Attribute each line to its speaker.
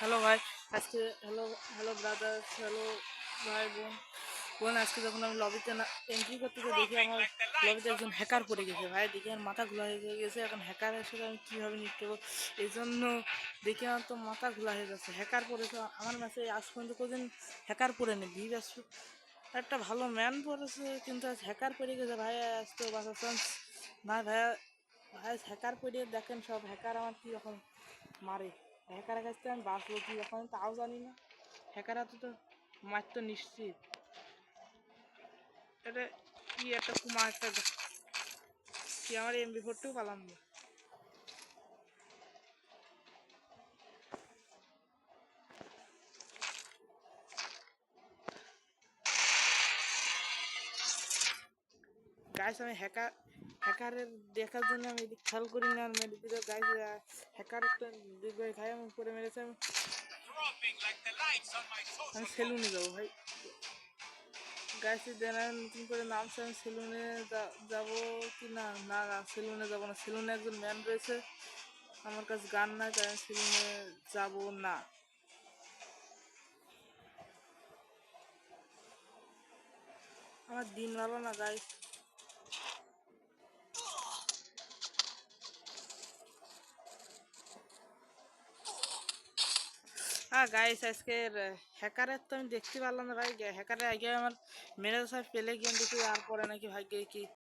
Speaker 1: Hello ভাই। আজকে hello hello brothers, hello ভাই বোন। আজকে যখন আমি লবিতে না এন্ট্রি করতে গিয়ে দেখি আমার লবিতে একজন হ্যাকার পড়ে গেছে। ভাই দেখি আমার মাথা ঘোলা হয়ে গেছে, এখন হ্যাকারের সাথে আমি কীভাবে নিপটবো এই জন্য দেখি আমার তো মাথা ঘোলা হয়ে যাচ্ছে। হ্যাকার পড়েছে আমার ম্যাচে, আজ পর্যন্ত কোনোদিন হ্যাকার পড়ে নি। ভি ব্যাস একটা ভালো ম্যান পড়েছে, কিন্তু আজ হ্যাকার পড়ে গেছে। ভাই আজ তো বাঁচার চান্স না ভাইয়া। ভাই হ্যাকার পড়ে দেখেন, সব হ্যাকার আমার কীরকম মারে। হ্যাকারের কাছ থেকে আমি বাঁচবো কি এখন তাও জানি না। হ্যাকাররা তো মারতো নিশ্চিত। এটা কি একটা কুমা একটা কি আমার MP4 পালাম না। গাইস আমি হ্যাকারের দেখার জন্য আমি এদিক খেয়াল করি না, আমি এদিক দিয়ে গাইস হ্যাকার একটা ভাই আমি করে মেরেছে। আমি সেলুনে যাবো ভাই। গাইস দেন নতুন করে নামছে, আমি সেলুনে যাবো কি না। না না, সেলুনে যাবো না। সেলুনে একজন ম্যান রয়েছে, আমার কাছে গান নাই, তাই আমি সেলুনে যাবো না। আমার দিন ভালো না গাইস। হ্যাঁ গাইস, আজকের হ্যাকারের তো আমি দেখতে পারলাম না ভাই। হ্যাকারের আগে আমার মেরে সব পেলে গিয়ে দেখি আর পরে নাকি ভাগ্যে কি